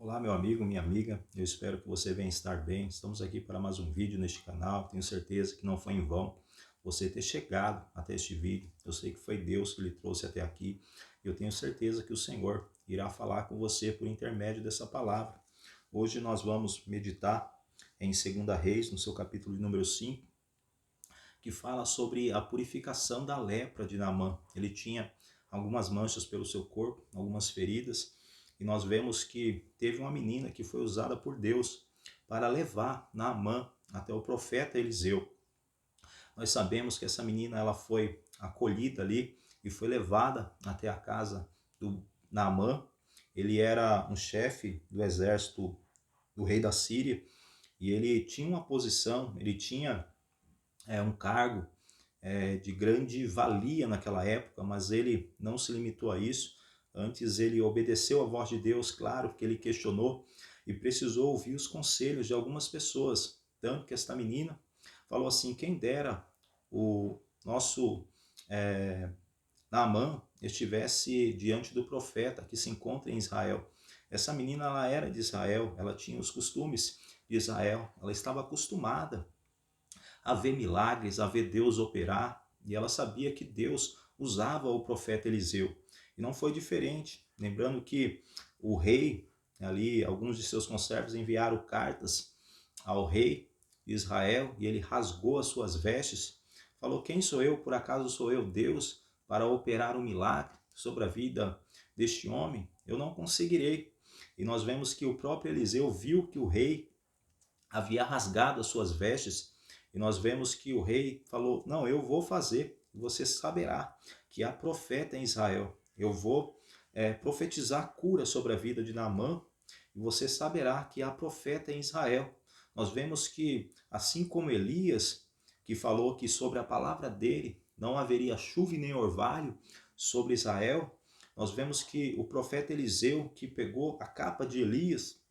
Olá, meu amigo, minha amiga, eu espero que você venha estar bem. Estamos aqui para mais um vídeo neste canal. Tenho certeza que não foi em vão você ter chegado até este vídeo. Eu sei que foi Deus que lhe trouxe até aqui. Eu tenho certeza que o Senhor irá falar com você por intermédio dessa palavra. Hoje nós vamos meditar em 2 Reis, no seu capítulo de número 5, que fala sobre a purificação da lepra de Naamã. Ele tinha algumas manchas pelo seu corpo, algumas feridas, e nós vemos que teve uma menina que foi usada por Deus para levar Naamã até o profeta Eliseu. Nós sabemos que essa menina ela foi acolhida ali e foi levada até a casa do Naamã. Ele era um chefe do exército do rei da Síria e ele tinha uma posição, ele tinha um cargo de grande valia naquela época, mas ele não se limitou a isso. Antes ele obedeceu à voz de Deus, claro que ele questionou e precisou ouvir os conselhos de algumas pessoas. Tanto que esta menina falou assim: quem dera o nosso Naamã estivesse diante do profeta que se encontra em Israel. Essa menina ela era de Israel, ela tinha os costumes de Israel, ela estava acostumada a ver milagres, a ver Deus operar, e ela sabia que Deus usava o profeta Eliseu. E não foi diferente. Lembrando que o rei, ali, alguns de seus conservos enviaram cartas ao rei de Israel e ele rasgou as suas vestes. Falou: quem sou eu? Por acaso sou eu Deus para operar um milagre sobre a vida deste homem? Eu não conseguirei. E nós vemos que o próprio Eliseu viu que o rei havia rasgado as suas vestes, e nós vemos que o rei falou: não, eu vou fazer, você saberá que há profeta em Israel. Eu vou profetizar cura sobre a vida de Naamã, e você saberá que há profeta em Israel. Nós vemos que, assim como Elias, que falou que sobre a palavra dele não haveria chuva nem orvalho sobre Israel, nós vemos que o profeta Eliseu, que pegou a capa de Elias,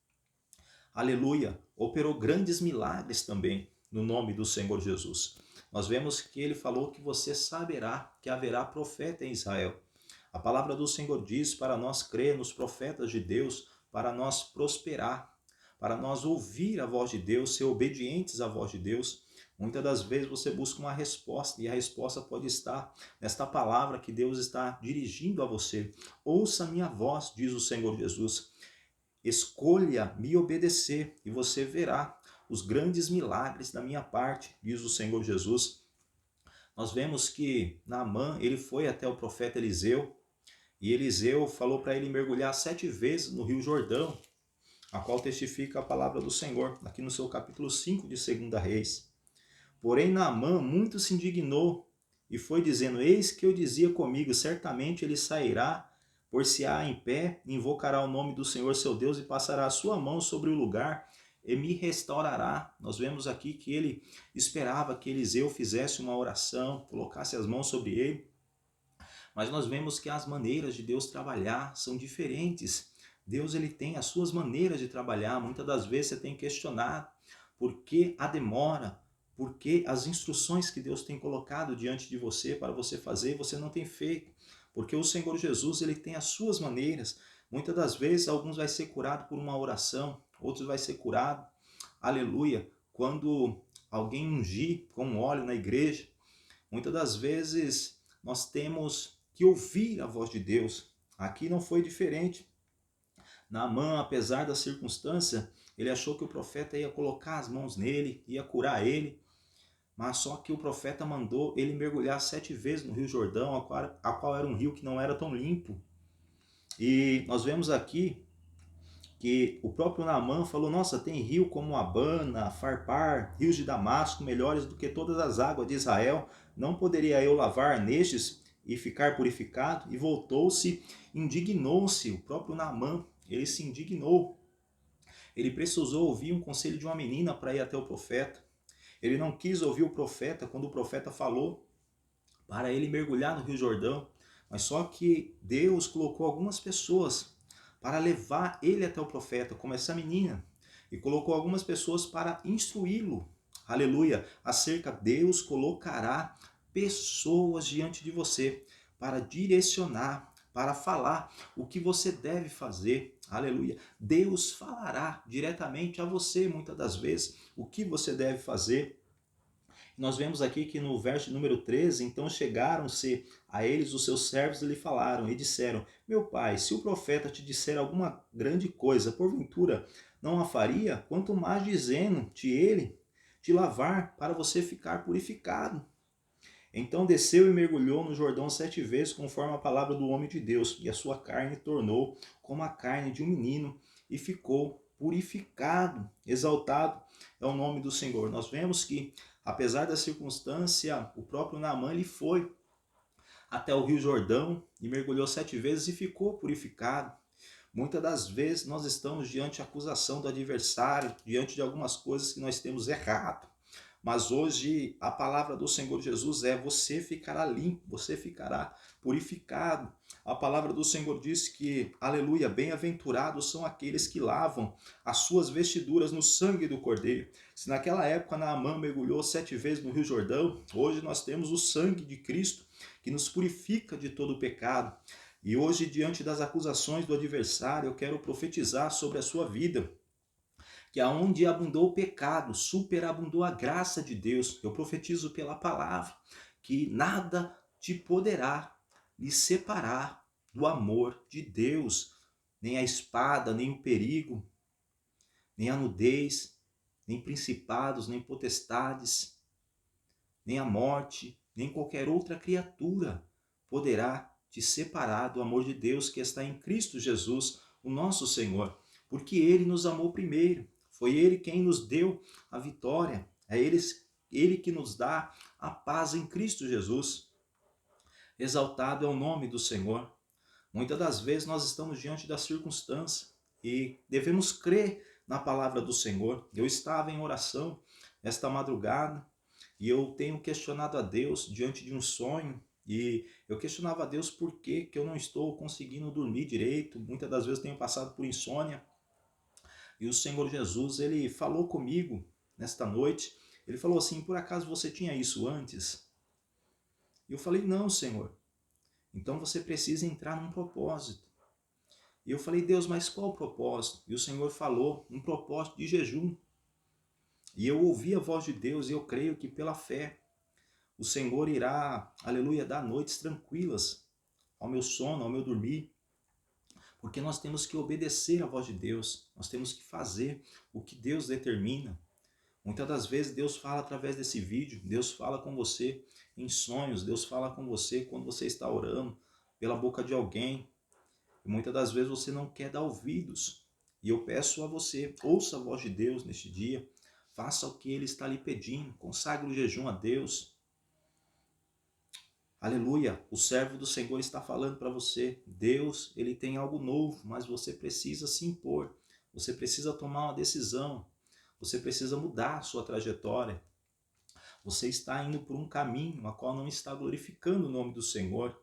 aleluia, operou grandes milagres também no nome do Senhor Jesus. Nós vemos que ele falou que você saberá que haverá profeta em Israel. A palavra do Senhor diz para nós crer nos profetas de Deus, para nós prosperar, para nós ouvir a voz de Deus, ser obedientes à voz de Deus. Muitas das vezes você busca uma resposta e a resposta pode estar nesta palavra que Deus está dirigindo a você. Ouça a minha voz, diz o Senhor Jesus. Escolha me obedecer e você verá os grandes milagres da minha parte, diz o Senhor Jesus. Nós vemos que Naamã, ele foi até o profeta Eliseu e Eliseu falou para ele mergulhar 7 vezes no rio Jordão, a qual testifica a palavra do Senhor, aqui no seu capítulo 5 de 2 Reis. Porém Naamã muito se indignou e foi dizendo: eis que eu dizia comigo, certamente ele sairá, por-se-á em pé, invocará o nome do Senhor seu Deus e passará a sua mão sobre o lugar e me restaurará. Nós vemos aqui que ele esperava que Eliseu fizesse uma oração, colocasse as mãos sobre ele, mas nós vemos que as maneiras de Deus trabalhar são diferentes. Deus ele tem as suas maneiras de trabalhar. Muitas das vezes você tem questionado por que a demora, por que as instruções que Deus tem colocado diante de você para você fazer, você não tem feito. Porque o Senhor Jesus ele tem as suas maneiras. Muitas das vezes alguns vai ser curado por uma oração, outros vai ser curado, aleluia, quando alguém ungir com óleo na igreja. Muitas das vezes nós temos que ouvir a voz de Deus. Aqui não foi diferente. Naamã, apesar da circunstância, ele achou que o profeta ia colocar as mãos nele, ia curar ele, mas só que o profeta mandou ele mergulhar 7 vezes no Rio Jordão, a qual era um rio que não era tão limpo. E nós vemos aqui que o próprio Naamã falou: nossa, tem rio como Abana, Farpar, rios de Damasco, melhores do que todas as águas de Israel. Não poderia eu lavar nestes e ficar purificado? E voltou-se, indignou-se, o próprio Naamã, ele se indignou. Ele precisou ouvir um conselho de uma menina para ir até o profeta. Ele não quis ouvir o profeta quando o profeta falou para ele mergulhar no Rio Jordão. Mas só que Deus colocou algumas pessoas para levar ele até o profeta, como essa menina, e colocou algumas pessoas para instruí-lo, aleluia, acerca. Deus colocará pessoas diante de você para direcionar, para falar o que você deve fazer. Aleluia. Deus falará diretamente a você, muitas das vezes, o que você deve fazer. Nós vemos aqui que no verso número 13, então chegaram-se a eles os seus servos e lhe falaram e disseram: meu pai, se o profeta te disser alguma grande coisa, porventura não a faria? Quanto mais dizendo-te ele, te lavar para você ficar purificado. Então desceu e mergulhou no Jordão 7 vezes, conforme a palavra do homem de Deus, e a sua carne tornou como a carne de um menino, e ficou purificado. Exaltado é o nome do Senhor. Nós vemos que, apesar da circunstância, o próprio Naamã ele foi até o Rio Jordão e mergulhou 7 vezes e ficou purificado. Muitas das vezes nós estamos diante da acusação do adversário, diante de algumas coisas que nós temos errado. Mas hoje a palavra do Senhor Jesus é: você ficará limpo, você ficará purificado. A palavra do Senhor diz que, aleluia, bem-aventurados são aqueles que lavam as suas vestiduras no sangue do Cordeiro. Se naquela época Naamã mergulhou 7 vezes no Rio Jordão, hoje nós temos o sangue de Cristo que nos purifica de todo o pecado. E hoje, diante das acusações do adversário, eu quero profetizar sobre a sua vida, que aonde abundou o pecado, superabundou a graça de Deus. Eu profetizo pela palavra que nada te poderá lhe separar do amor de Deus, nem a espada, nem o perigo, nem a nudez, nem principados, nem potestades, nem a morte, nem qualquer outra criatura poderá te separar do amor de Deus que está em Cristo Jesus, o nosso Senhor, porque Ele nos amou primeiro. Foi Ele quem nos deu a vitória. É Ele que nos dá a paz em Cristo Jesus. Exaltado é o nome do Senhor. Muitas das vezes nós estamos diante da circunstância e devemos crer na palavra do Senhor. Eu estava em oração esta madrugada e eu tenho questionado a Deus diante de um sonho. E eu questionava a Deus por que eu não estou conseguindo dormir direito. Muitas das vezes tenho passado por insônia. E o Senhor Jesus, ele falou comigo nesta noite. Ele falou assim: por acaso você tinha isso antes? E eu falei: não, Senhor. Então você precisa entrar num propósito. E eu falei: Deus, mas qual o propósito? E o Senhor falou: um propósito de jejum. E eu ouvi a voz de Deus e eu creio que pela fé o Senhor irá, aleluia, dar noites tranquilas ao meu sono, ao meu dormir. Porque nós temos que obedecer à voz de Deus, nós temos que fazer o que Deus determina. Muitas das vezes Deus fala através desse vídeo, Deus fala com você em sonhos, Deus fala com você quando você está orando, pela boca de alguém. E muitas das vezes você não quer dar ouvidos. E eu peço a você, ouça a voz de Deus neste dia, faça o que Ele está lhe pedindo, consagre o jejum a Deus. Aleluia, o servo do Senhor está falando para você. Deus, ele tem algo novo, mas você precisa se impor. Você precisa tomar uma decisão. Você precisa mudar a sua trajetória. Você está indo por um caminho a qual não está glorificando o nome do Senhor.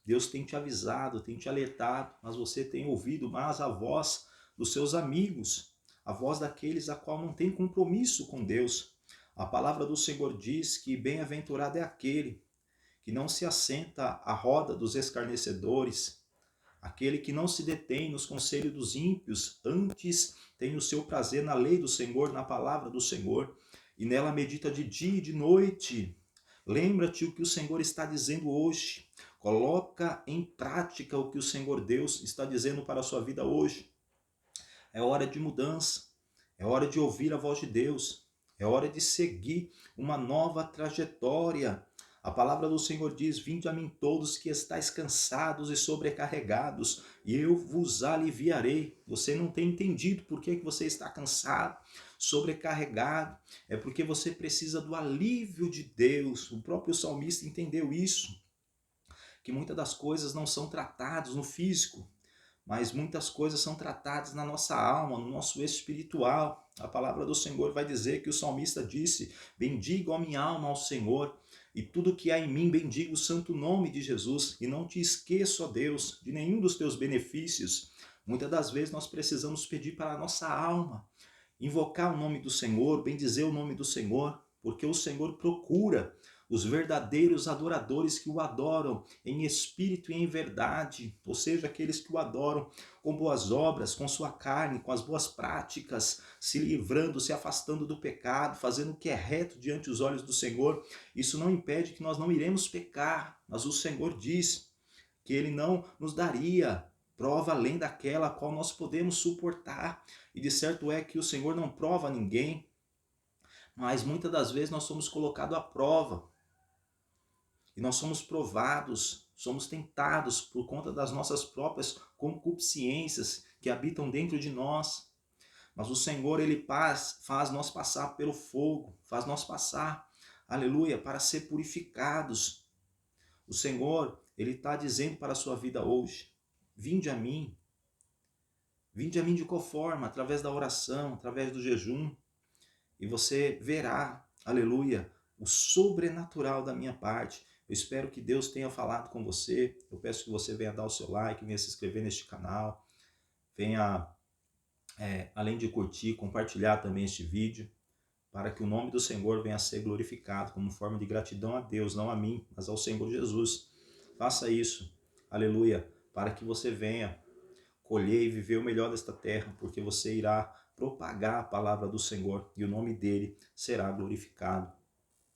Deus tem te avisado, tem te alertado, mas você tem ouvido mais a voz dos seus amigos, a voz daqueles a qual não tem compromisso com Deus. A palavra do Senhor diz que bem-aventurado é aquele que não se assenta à roda dos escarnecedores, aquele que não se detém nos conselhos dos ímpios, antes tem o seu prazer na lei do Senhor, na palavra do Senhor, e nela medita de dia e de noite. Lembra-te o que o Senhor está dizendo hoje. Coloca em prática o que o Senhor Deus está dizendo para a sua vida hoje. É hora de mudança, é hora de ouvir a voz de Deus, é hora de seguir uma nova trajetória. A palavra do Senhor diz: vinde a mim todos que estáis cansados e sobrecarregados, e eu vos aliviarei. Você não tem entendido por que você está cansado, sobrecarregado. É porque você precisa do alívio de Deus. O próprio salmista entendeu isso, que muitas das coisas não são tratadas no físico, mas muitas coisas são tratadas na nossa alma, no nosso espiritual. A palavra do Senhor vai dizer que o salmista disse: bendigo a minha alma ao Senhor, e tudo que há em mim bendigo o santo nome de Jesus, e não te esqueço, ó Deus, de nenhum dos teus benefícios. Muitas das vezes nós precisamos pedir para a nossa alma, invocar o nome do Senhor, bendizer o nome do Senhor, porque o Senhor procura os verdadeiros adoradores que o adoram em espírito e em verdade, ou seja, aqueles que o adoram com boas obras, com sua carne, com as boas práticas, se livrando, se afastando do pecado, fazendo o que é reto diante dos olhos do Senhor. Isso não impede que nós não iremos pecar, mas o Senhor diz que Ele não nos daria prova além daquela a qual nós podemos suportar. E de certo é que o Senhor não prova ninguém, mas muitas das vezes nós somos colocados à prova. E nós somos provados, somos tentados por conta das nossas próprias concupiscências que habitam dentro de nós. Mas o Senhor, Ele faz nós passar pelo fogo, faz nós passar, aleluia, para ser purificados. O Senhor, Ele está dizendo para a sua vida hoje, vinde a mim de qual forma? Através da oração, através do jejum, e você verá, aleluia, o sobrenatural da minha parte. Eu espero que Deus tenha falado com você. Eu peço que você venha dar o seu like, venha se inscrever neste canal, venha, além de curtir, compartilhar também este vídeo, para que o nome do Senhor venha a ser glorificado como forma de gratidão a Deus, não a mim, mas ao Senhor Jesus. Faça isso, aleluia, para que você venha colher e viver o melhor desta terra, porque você irá propagar a palavra do Senhor e o nome dele será glorificado.